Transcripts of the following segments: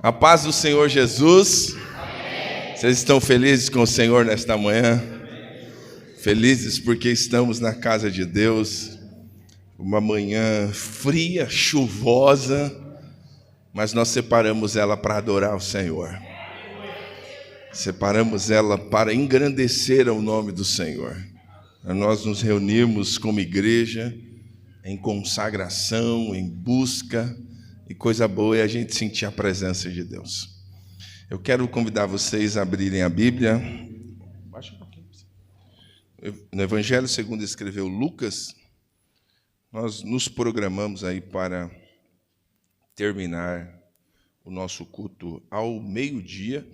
A paz do Senhor Jesus. Amém. Vocês estão felizes com o Senhor nesta manhã? Amém. Felizes porque estamos na casa de Deus. Uma manhã fria, chuvosa, mas nós separamos ela para adorar o Senhor. Separamos ela para engrandecer o nome do Senhor. Nós nos reunimos como igreja em consagração, em busca. E coisa boa é a gente sentir a presença de Deus. Eu quero convidar vocês a abrirem a Bíblia. Baixa um pouquinho. No Evangelho segundo escreveu Lucas, nós nos programamos aí para terminar o nosso culto ao meio-dia.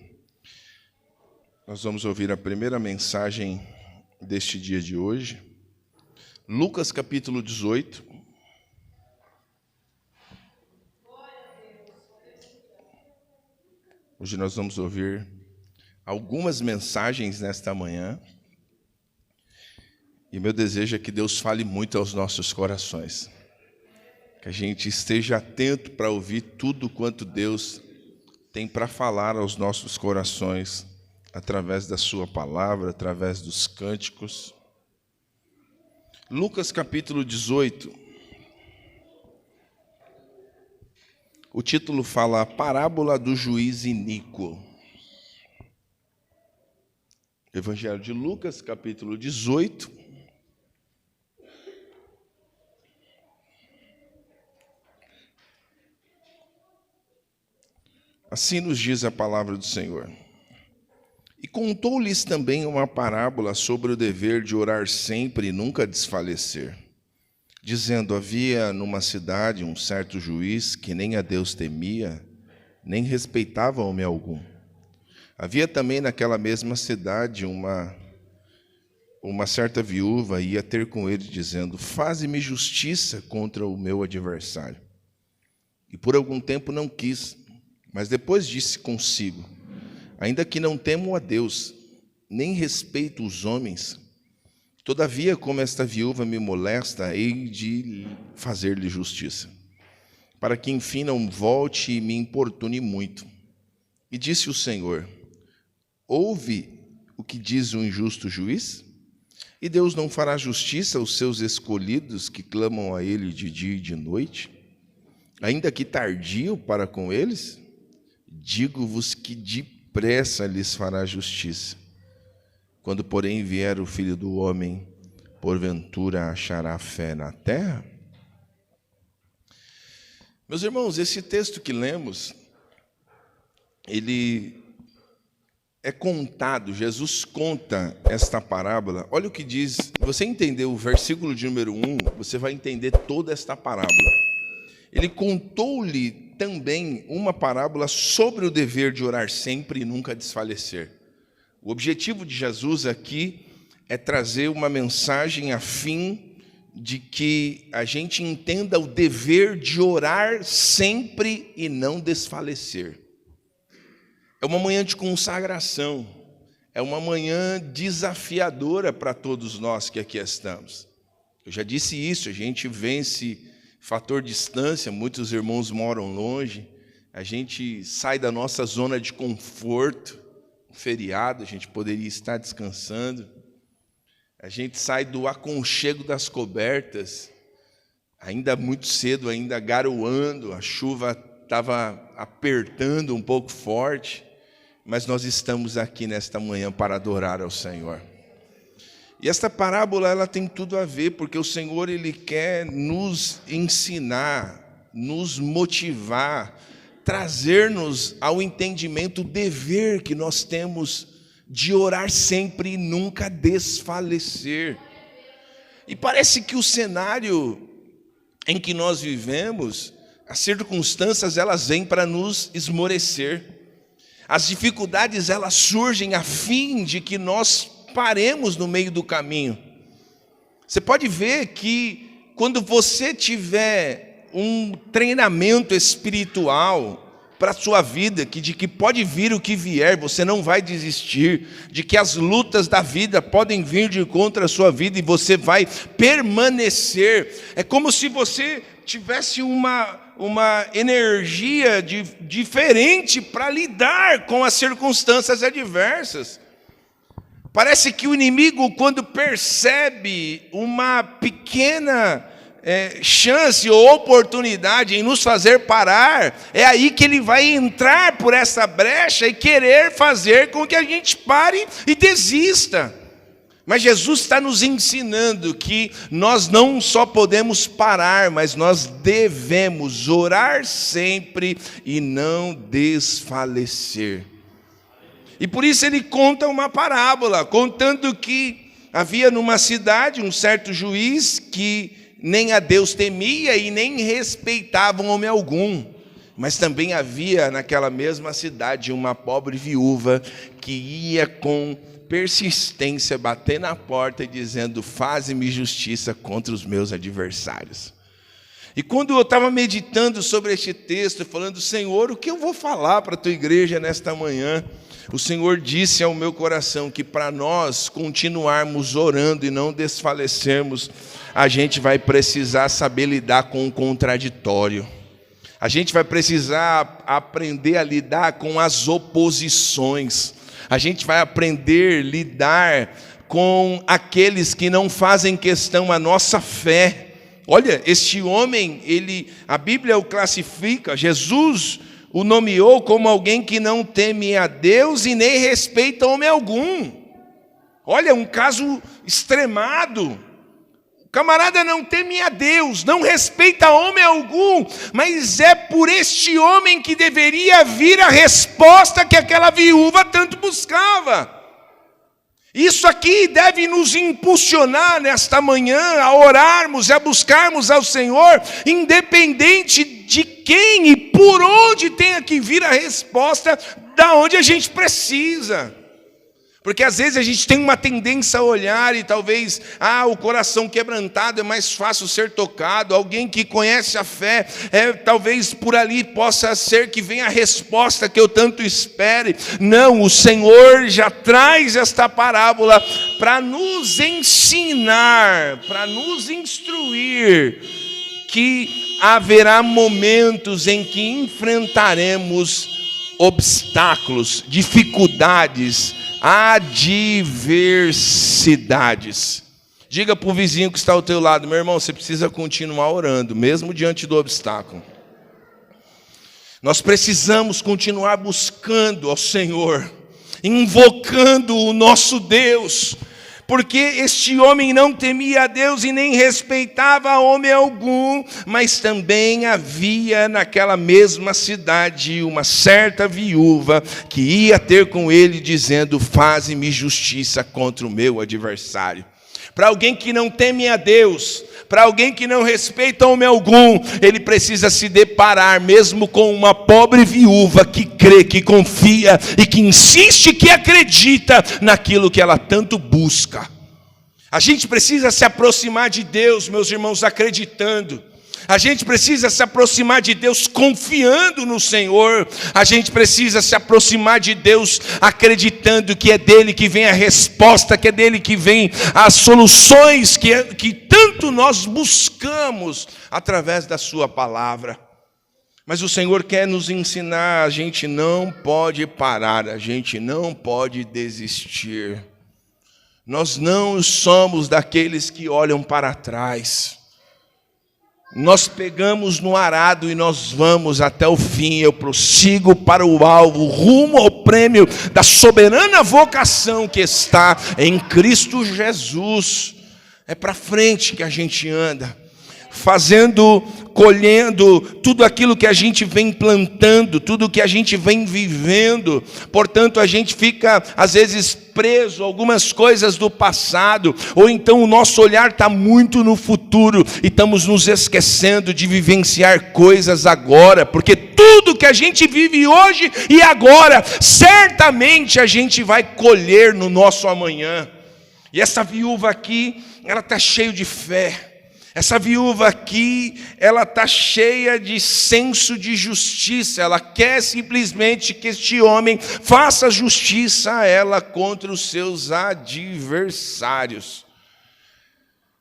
Nós vamos ouvir a primeira mensagem deste dia de hoje. Lucas capítulo 18. Hoje nós vamos ouvir algumas mensagens nesta manhã. E meu desejo é que Deus fale muito aos nossos corações. Que a gente esteja atento para ouvir tudo quanto Deus tem para falar aos nossos corações, através da sua palavra, através dos cânticos. Lucas capítulo 18. O título fala a parábola do juiz iníquo. Evangelho de Lucas, capítulo 18. Assim nos diz a palavra do Senhor. E contou-lhes também uma parábola sobre o dever de orar sempre e nunca desfalecer. Dizendo, havia numa cidade um certo juiz que nem a Deus temia, nem respeitava homem algum. Havia também naquela mesma cidade uma certa viúva, ia ter com ele, dizendo, faze-me justiça contra o meu adversário. E por algum tempo não quis, mas depois disse consigo, ainda que não temo a Deus, nem respeito os homens, todavia, como esta viúva me molesta, hei de fazer-lhe justiça, para que enfim não volte e me importune muito. E disse o Senhor, ouve o que diz o injusto juiz? E Deus não fará justiça aos seus escolhidos que clamam a Ele de dia e de noite? Ainda que tardio para com eles? Digo-vos que depressa lhes fará justiça. Quando, porém, vier o Filho do Homem, porventura achará fé na terra? Meus irmãos, esse texto que lemos, ele é contado, Jesus conta esta parábola. Olha o que diz, se você entender o versículo de número 1, você vai entender toda esta parábola. Ele contou-lhe também uma parábola sobre o dever de orar sempre e nunca desfalecer. O objetivo de Jesus aqui é trazer uma mensagem a fim de que a gente entenda o dever de orar sempre e não desfalecer. É uma manhã de consagração, é uma manhã desafiadora para todos nós que aqui estamos. Eu já disse isso, a gente vence fator distância, muitos irmãos moram longe, a gente sai da nossa zona de conforto. Feriado, a gente poderia estar descansando, a gente sai do aconchego das cobertas, ainda muito cedo, ainda garoando, a chuva estava apertando um pouco forte, mas nós estamos aqui nesta manhã para adorar ao Senhor. E esta parábola ela tem tudo a ver, porque o Senhor ele quer nos ensinar, nos motivar, trazer-nos ao entendimento o dever que nós temos de orar sempre e nunca desfalecer. E parece que o cenário em que nós vivemos, as circunstâncias elas vêm para nos esmorecer. As dificuldades elas surgem a fim de que nós paremos no meio do caminho. Você pode ver que quando você tiver um treinamento espiritual para a sua vida, de que pode vir o que vier, você não vai desistir, de que as lutas da vida podem vir de contra a sua vida e você vai permanecer. É como se você tivesse uma uma energia diferente para lidar com as circunstâncias adversas. Parece que o inimigo, quando percebe uma pequena chance ou oportunidade em nos fazer parar, é aí que ele vai entrar por essa brecha e querer fazer com que a gente pare e desista. Mas Jesus está nos ensinando que nós não só podemos parar, mas nós devemos orar sempre e não desfalecer. E por isso ele conta uma parábola, contando que havia numa cidade um certo juiz que nem a Deus temia e nem respeitava homem algum. Mas também havia naquela mesma cidade uma pobre viúva que ia com persistência bater na porta e dizendo: faze-me justiça contra os meus adversários. E quando eu estava meditando sobre este texto, falando: Senhor, o que eu vou falar para a tua igreja nesta manhã? O Senhor disse ao meu coração que para nós continuarmos orando e não desfalecermos, a gente vai precisar saber lidar com o contraditório. A gente vai precisar aprender a lidar com as oposições. A gente vai aprender a lidar com aqueles que não fazem questão a nossa fé. Olha, este homem, a Bíblia o classifica, Jesus o nomeou como alguém que não teme a Deus e nem respeita homem algum. Olha, um caso extremado. O camarada não teme a Deus, não respeita homem algum, mas é por este homem que deveria vir a resposta que aquela viúva tanto buscava. Isso aqui deve nos impulsionar nesta manhã a orarmos e a buscarmos ao Senhor, independente de quem e por onde tenha que vir a resposta, da onde a gente precisa. Porque às vezes a gente tem uma tendência a olhar e talvez, o coração quebrantado é mais fácil ser tocado. Alguém que conhece a fé, talvez por ali possa ser que venha a resposta que eu tanto espere. Não, o Senhor já traz esta parábola para nos ensinar, para nos instruir, que haverá momentos em que enfrentaremos obstáculos, dificuldades, adversidades. Diga para o vizinho que está ao teu lado: meu irmão, você precisa continuar orando, mesmo diante do obstáculo. Nós precisamos continuar buscando ao Senhor, invocando o nosso Deus, porque este homem não temia a Deus e nem respeitava homem algum, mas também havia naquela mesma cidade uma certa viúva que ia ter com ele dizendo: faze-me justiça contra o meu adversário. Para alguém que não teme a Deus, para alguém que não respeita homem algum, ele precisa se deparar mesmo com uma pobre viúva que crê, que confia e que insiste, que acredita naquilo que ela tanto busca. A gente precisa se aproximar de Deus, meus irmãos, acreditando. A gente precisa se aproximar de Deus confiando no Senhor. A gente precisa se aproximar de Deus acreditando que é dele que vem a resposta, que é dele que vem as soluções que tanto nós buscamos através da sua palavra. Mas o Senhor quer nos ensinar: a gente não pode parar, a gente não pode desistir. Nós não somos daqueles que olham para trás. Nós pegamos no arado e nós vamos até o fim. Eu prossigo para o alvo, rumo ao prêmio da soberana vocação que está em Cristo Jesus. É para frente que a gente anda, colhendo tudo aquilo que a gente vem plantando, tudo que a gente vem vivendo. Portanto, a gente fica, às vezes, preso a algumas coisas do passado, ou então o nosso olhar está muito no futuro, e estamos nos esquecendo de vivenciar coisas agora, porque tudo que a gente vive hoje e agora, certamente a gente vai colher no nosso amanhã. E essa viúva aqui, ela está cheia de fé. Essa viúva aqui, ela está cheia de senso de justiça. Ela quer simplesmente que este homem faça justiça a ela contra os seus adversários.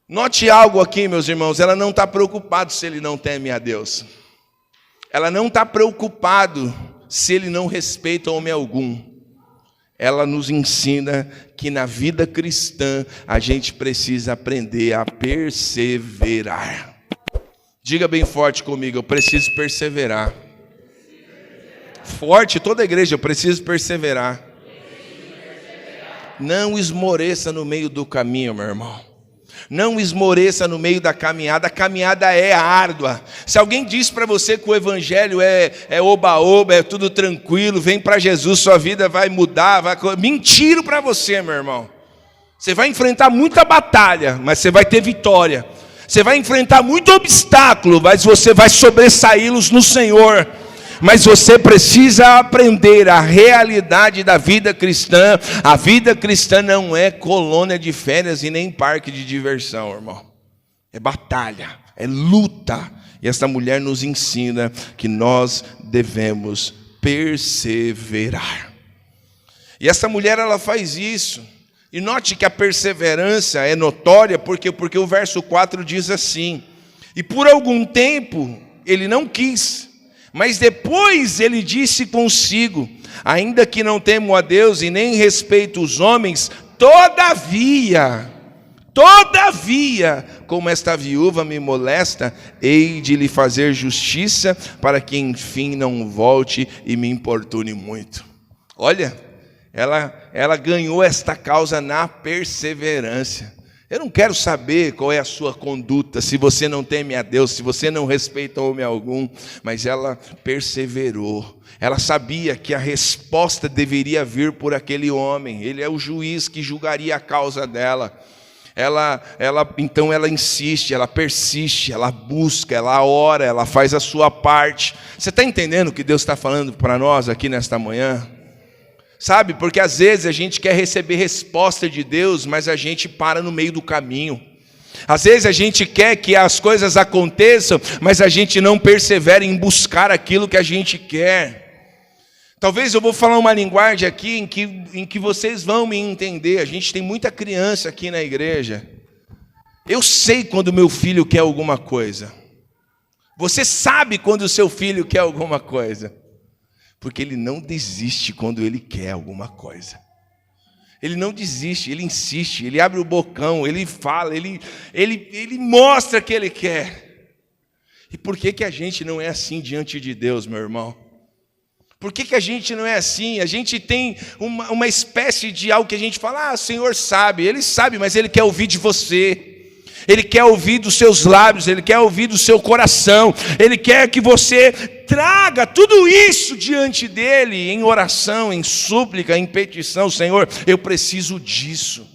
Note algo aqui, meus irmãos. Ela não está preocupada se ele não teme a Deus. ela não está preocupada se ele não respeita homem algum. Ela nos ensina que na vida cristã a gente precisa aprender a perseverar. Diga bem forte comigo, eu preciso perseverar. Forte, toda a igreja, eu preciso perseverar. Não esmoreça no meio do caminho, meu irmão. Não esmoreça no meio da caminhada. A caminhada é árdua. Se alguém diz para você que o evangelho é oba-oba, é tudo tranquilo, vem para Jesus, sua vida vai mudar, mentira para você, meu irmão. Você vai enfrentar muita batalha, mas você vai ter vitória. Você vai enfrentar muito obstáculo, mas você vai sobressaí-los no Senhor. Mas você precisa aprender a realidade da vida cristã. A vida cristã não é colônia de férias e nem parque de diversão, irmão. É batalha, é luta. E essa mulher nos ensina que nós devemos perseverar. E essa mulher, ela faz isso. E note que a perseverança é notória, porque o verso 4 diz assim: e por algum tempo ele não quis, mas depois ele disse consigo: ainda que não temo a Deus e nem respeito os homens, todavia, como esta viúva me molesta, hei de lhe fazer justiça, para que enfim não volte e me importune muito. Olha, ela ganhou esta causa na perseverança. Eu não quero saber qual é a sua conduta, se você não teme a Deus, se você não respeita homem algum, mas ela perseverou. Ela sabia que a resposta deveria vir por aquele homem. Ele é o juiz que julgaria a causa dela. Então ela insiste, ela persiste, ela busca, ela ora, ela faz a sua parte. Você está entendendo o que Deus está falando para nós aqui nesta manhã? Sabe, porque às vezes a gente quer receber resposta de Deus, mas a gente para no meio do caminho. Às vezes a gente quer que as coisas aconteçam, mas a gente não persevera em buscar aquilo que a gente quer. Talvez eu vou falar uma linguagem aqui em que vocês vão me entender. A gente tem muita criança aqui na igreja. Eu sei quando meu filho quer alguma coisa. Você sabe quando o seu filho quer alguma coisa. Porque ele não desiste quando ele quer alguma coisa. Ele não desiste, ele insiste, ele abre o bocão, ele fala, ele mostra que ele quer. E por que a gente não é assim diante de Deus, meu irmão? Por que a gente não é assim? A gente tem uma espécie de algo que a gente fala: o Senhor sabe, Ele sabe, mas Ele quer ouvir de você. Ele quer ouvir dos seus lábios, Ele quer ouvir do seu coração. Ele quer que você traga tudo isso diante dEle, em oração, em súplica, em petição. Senhor, eu preciso disso.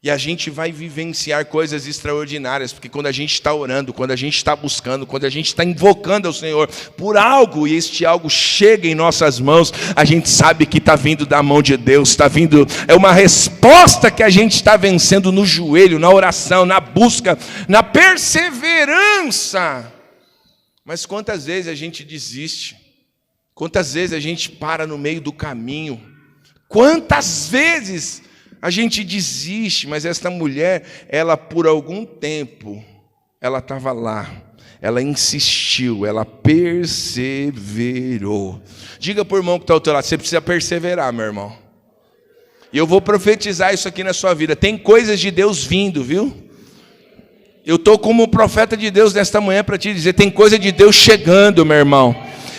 E a gente vai vivenciar coisas extraordinárias, porque quando a gente está orando, quando a gente está buscando, quando a gente está invocando ao Senhor por algo, e este algo chega em nossas mãos, a gente sabe que está vindo da mão de Deus, está vindo, é uma resposta que a gente está vencendo no joelho, na oração, na busca, na perseverança. Mas quantas vezes a gente desiste? Quantas vezes a gente para no meio do caminho? Quantas vezes a gente desiste? Mas esta mulher, ela por algum tempo, ela estava lá, ela insistiu, ela perseverou. Diga para o irmão que está ao teu lado: você precisa perseverar, meu irmão. E eu vou profetizar isso aqui na sua vida. Tem coisas de Deus vindo, viu? Eu estou como profeta de Deus nesta manhã para te dizer: tem coisa de Deus chegando, meu irmão.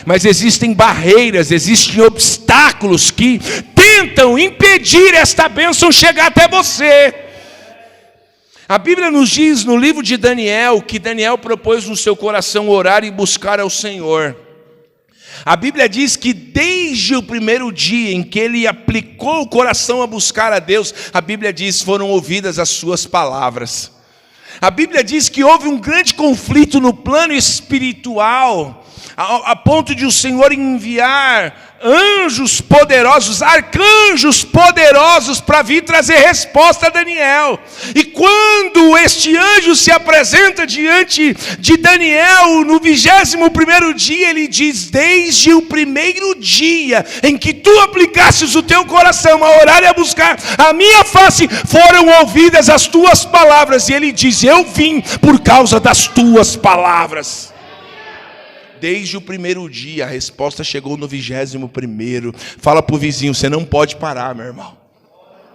Mas existem barreiras, existem obstáculos que tentam impedir esta bênção chegar até você. A Bíblia nos diz no livro de Daniel que Daniel propôs no seu coração orar e buscar ao Senhor. A Bíblia diz que desde o primeiro dia em que ele aplicou o coração a buscar a Deus, a Bíblia diz, foram ouvidas as suas palavras. A Bíblia diz que houve um grande conflito no plano espiritual, a ponto de o Senhor enviar anjos poderosos, arcanjos poderosos para vir trazer resposta a Daniel. E quando este anjo se apresenta diante de Daniel no 21º dia, ele diz: desde o primeiro dia em que tu aplicasses o teu coração a orar e a buscar a minha face, foram ouvidas as tuas palavras. E ele diz: eu vim por causa das tuas palavras. Desde o primeiro dia, a resposta chegou no 21º. Fala para o vizinho, você não pode parar, meu irmão.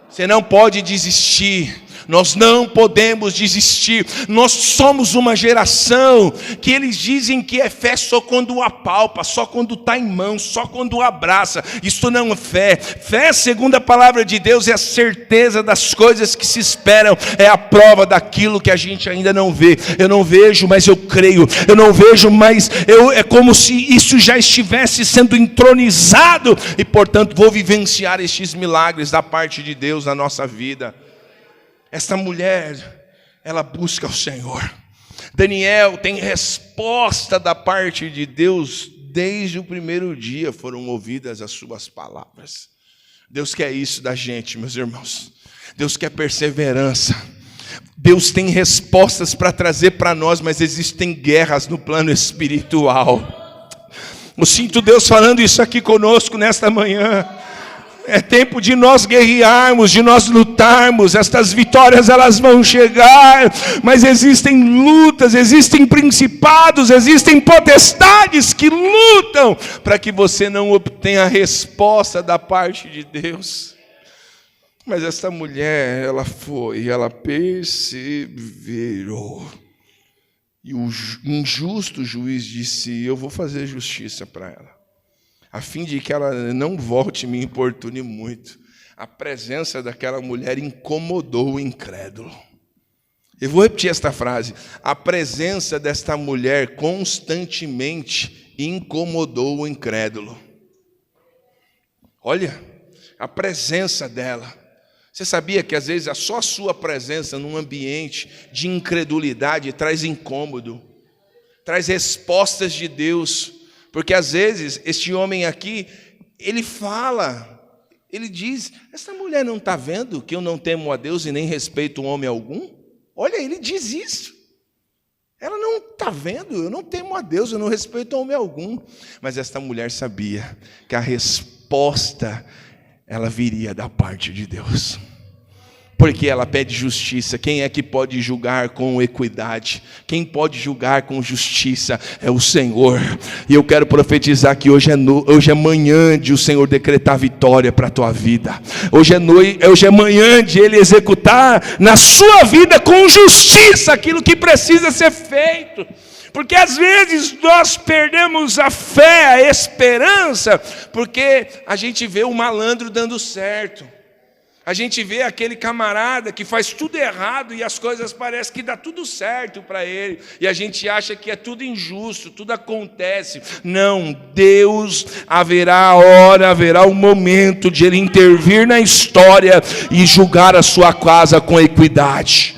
Você não pode desistir. Nós não podemos desistir. Nós somos uma geração que eles dizem que é fé só quando apalpa, só quando está em mão, só quando abraça. Isso não é fé. Fé, segundo a palavra de Deus, é a certeza das coisas que se esperam, é a prova daquilo que a gente ainda não vê. Eu não vejo, mas eu creio. Eu não vejo, mas é como se isso já estivesse sendo entronizado e, portanto, vou vivenciar estes milagres da parte de Deus na nossa vida. Esta mulher, ela busca o Senhor. Daniel tem resposta da parte de Deus. Desde o primeiro dia foram ouvidas as suas palavras. Deus quer isso da gente, meus irmãos. Deus quer perseverança. Deus tem respostas para trazer para nós, mas existem guerras no plano espiritual. Eu sinto Deus falando isso aqui conosco nesta manhã. É tempo de nós guerrearmos, de nós lutarmos. Estas vitórias elas vão chegar, mas existem lutas, existem principados, existem potestades que lutam para que você não obtenha a resposta da parte de Deus. Mas esta mulher, ela perseverou. E o injusto juiz disse: eu vou fazer justiça para ela, a fim de que ela não volte e me importune muito. A presença daquela mulher incomodou o incrédulo. Eu vou repetir esta frase. A presença desta mulher constantemente incomodou o incrédulo. Olha, a presença dela. Você sabia que às vezes só a sua presença num ambiente de incredulidade traz incômodo, traz respostas de Deus? Porque às vezes, este homem aqui, ele fala, ele diz: essa mulher não está vendo que eu não temo a Deus e nem respeito homem algum? Olha, ele diz isso. Ela não está vendo, eu não temo a Deus, eu não respeito homem algum. Mas esta mulher sabia que a resposta, ela viria da parte de Deus. Porque ela pede justiça. Quem é que pode julgar com equidade? Quem pode julgar com justiça? É o Senhor. E eu quero profetizar que hoje é manhã de o Senhor decretar vitória para a tua vida. Hoje é manhã de Ele executar na sua vida com justiça aquilo que precisa ser feito. Porque às vezes nós perdemos a fé, a esperança, porque a gente vê o malandro dando certo. A gente vê aquele camarada que faz tudo errado e as coisas parecem que dá tudo certo para ele. E a gente acha que é tudo injusto, tudo acontece. Não, Deus haverá a hora, haverá o momento de Ele intervir na história e julgar a sua casa com equidade.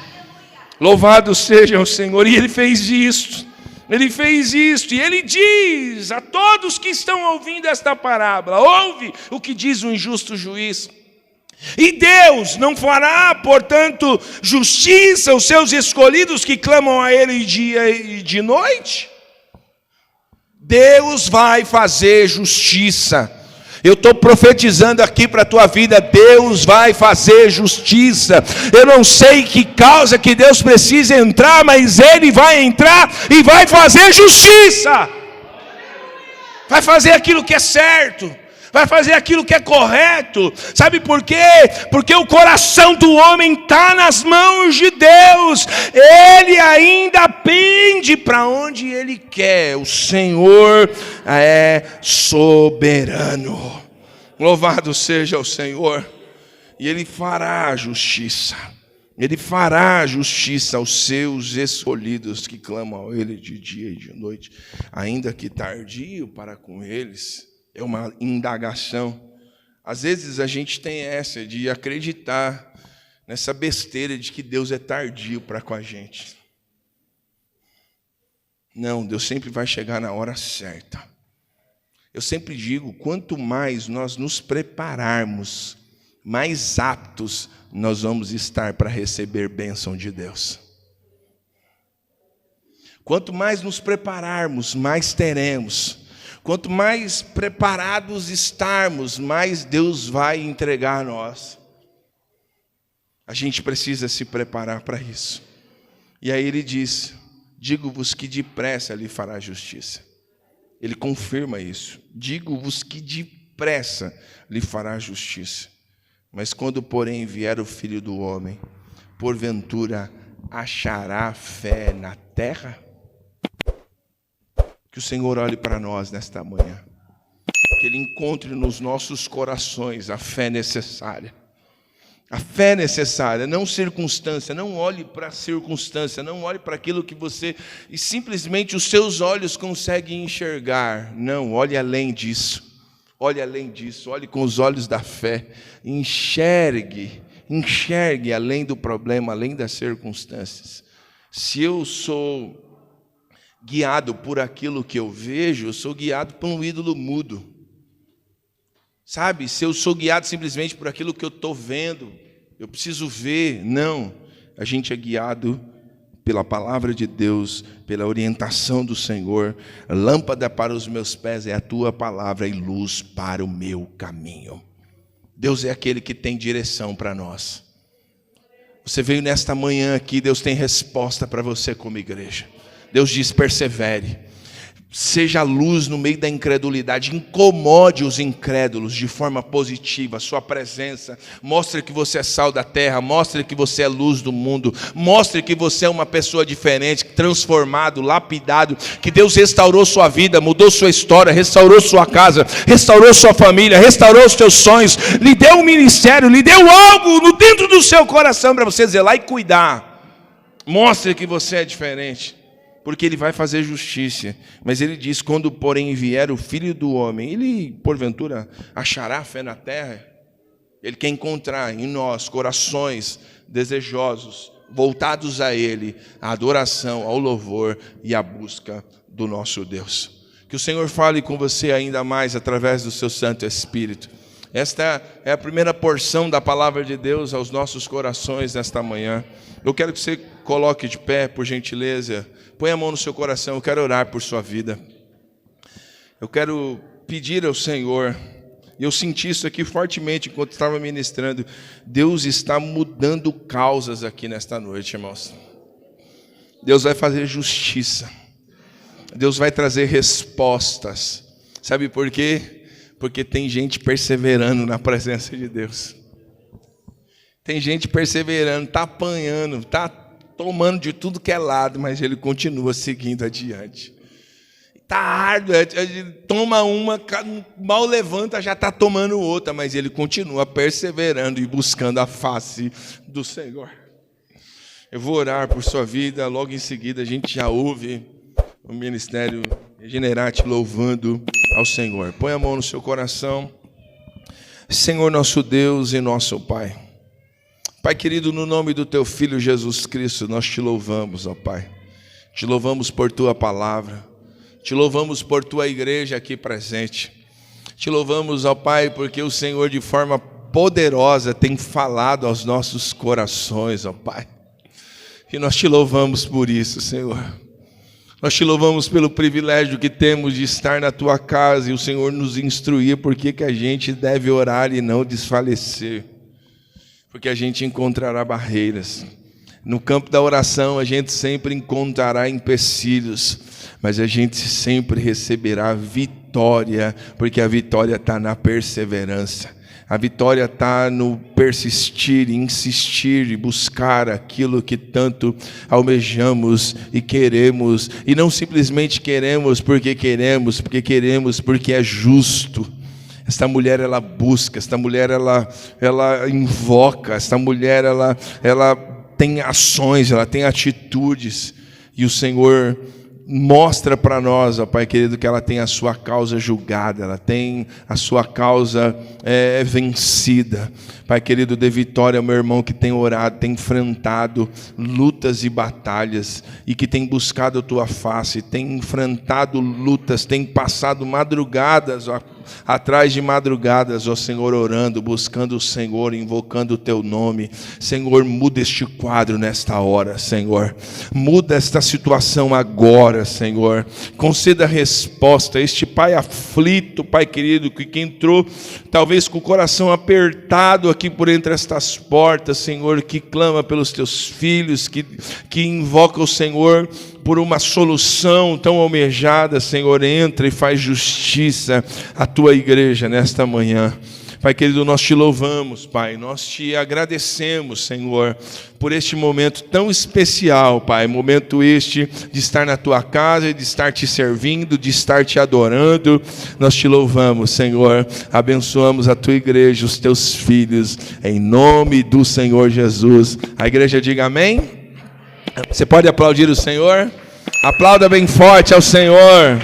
Louvado seja o Senhor. E Ele fez isso. Ele fez isto, e Ele diz a todos que estão ouvindo esta parábola: ouve o que diz o injusto juiz. E Deus não fará, portanto, justiça aos seus escolhidos que clamam a Ele dia e de noite? Deus vai fazer justiça. Eu estou profetizando aqui para a tua vida: Deus vai fazer justiça. Eu não sei que causa que Deus precisa entrar, mas Ele vai entrar e vai fazer justiça. Vai fazer aquilo que é certo. Vai fazer aquilo que é correto. Sabe por quê? Porque o coração do homem está nas mãos de Deus. Ele ainda pende para onde Ele quer. O Senhor é soberano. Louvado seja o Senhor. E Ele fará justiça. Ele fará justiça aos seus escolhidos que clamam a Ele de dia e de noite, ainda que tardio para com eles. É uma indagação. Às vezes a gente tem essa de acreditar nessa besteira de que Deus é tardio para com a gente. Não, Deus sempre vai chegar na hora certa. Eu sempre digo, quanto mais nós nos prepararmos, mais aptos nós vamos estar para receber bênção de Deus. Quanto mais nos prepararmos, mais teremos. Quanto mais preparados estarmos, mais Deus vai entregar a nós. A gente precisa se preparar para isso. E aí Ele diz: digo-vos que depressa lhe fará justiça. Ele confirma isso. Digo-vos que depressa lhe fará justiça. Mas quando, porém, vier o Filho do Homem, porventura achará fé na terra? Que o Senhor olhe para nós nesta manhã. Que Ele encontre nos nossos corações a fé necessária. A fé necessária, não circunstância. Não olhe para a circunstância, não olhe para aquilo que você e simplesmente os seus olhos conseguem enxergar. Não, olhe além disso. Olhe além disso, olhe com os olhos da fé. Enxergue além do problema, além das circunstâncias. Se eu sou guiado por aquilo que eu vejo, eu sou guiado por um ídolo mudo. Sabe, se eu sou guiado simplesmente por aquilo que eu estou vendo, eu preciso ver. Não, a gente é guiado pela palavra de Deus, pela orientação do Senhor. Lâmpada para os meus pés é a tua palavra e luz para o meu caminho. Deus é aquele que tem direção para nós. Você veio nesta manhã aqui, Deus tem resposta para você como igreja. Deus diz: persevere. Seja luz no meio da incredulidade, incomode os incrédulos de forma positiva. Sua presença mostre que você é sal da terra, mostre que você é luz do mundo, mostre que você é uma pessoa diferente, transformado, lapidado, que Deus restaurou sua vida, mudou sua história, restaurou sua casa, restaurou sua família, restaurou os teus sonhos, lhe deu um ministério, lhe deu algo no dentro do seu coração para você zelar e cuidar. Mostre que você é diferente, porque Ele vai fazer justiça. Mas Ele diz: quando, porém, vier o Filho do Homem, Ele, porventura, achará fé na terra? Ele quer encontrar em nós corações desejosos, voltados a Ele, a adoração, ao louvor e a busca do nosso Deus. Que o Senhor fale com você ainda mais através do seu Santo Espírito. Esta é a primeira porção da palavra de Deus aos nossos corações nesta manhã. Eu quero que você coloque de pé, por gentileza. Põe a mão no seu coração, eu quero orar por sua vida. Eu quero pedir ao Senhor, e eu senti isso aqui fortemente enquanto estava ministrando. Deus está mudando causas aqui nesta noite, irmãos. Deus vai fazer justiça. Deus vai trazer respostas. Sabe por quê? Porque tem gente perseverando na presença de Deus. Tem gente perseverando, está apanhando, está tomando de tudo que é lado, mas ele continua seguindo adiante. Está árduo, toma uma, mal levanta, já está tomando outra, mas ele continua perseverando e buscando a face do Senhor. Eu vou orar por sua vida, logo em seguida a gente já ouve o Ministério Regenerate louvando ao Senhor. Põe a mão no seu coração. Senhor nosso Deus e nosso Pai. Pai querido, no nome do Teu Filho Jesus Cristo, nós Te louvamos, ó Pai. Te louvamos por Tua palavra. Te louvamos por Tua igreja aqui presente. Te louvamos, ó Pai, porque o Senhor de forma poderosa tem falado aos nossos corações, ó Pai. E nós Te louvamos por isso, Senhor. Nós Te louvamos pelo privilégio que temos de estar na Tua casa e o Senhor nos instruir porque que a gente deve orar e não desfalecer. Porque a gente encontrará barreiras. No campo da oração a gente sempre encontrará empecilhos, mas a gente sempre receberá vitória, porque a vitória está na perseverança. A vitória está no persistir, insistir e buscar aquilo que tanto almejamos e queremos. E não simplesmente queremos, porque é justo. Esta mulher, ela busca, esta mulher, ela invoca, esta mulher, ela tem ações, ela tem atitudes. E o Senhor mostra para nós, ó Pai querido, que ela tem a sua causa julgada, ela tem a sua causa vencida. Pai querido, dê vitória ao meu irmão que tem orado, tem enfrentado lutas e batalhas, e que tem buscado a Tua face, tem enfrentado lutas, tem passado madrugadas, ó, atrás de madrugadas, ó Senhor, orando, buscando o Senhor, invocando o Teu nome. Senhor, muda este quadro nesta hora, Senhor. Muda esta situação agora, Senhor. Conceda resposta a este pai aflito, Pai querido, que entrou talvez com o coração apertado aqui por entre estas portas, Senhor, que clama pelos Teus filhos, que invoca o Senhor por uma solução tão almejada, Senhor, entra e faz justiça à tua igreja nesta manhã. Pai querido, nós te louvamos, Pai, nós te agradecemos, Senhor, por este momento tão especial, Pai, momento este de estar na tua casa, de estar te servindo, de estar te adorando. Nós te louvamos, Senhor, abençoamos a tua igreja, os teus filhos, em nome do Senhor Jesus. A igreja diga amém. Você pode aplaudir o Senhor? Aplauda bem forte ao Senhor.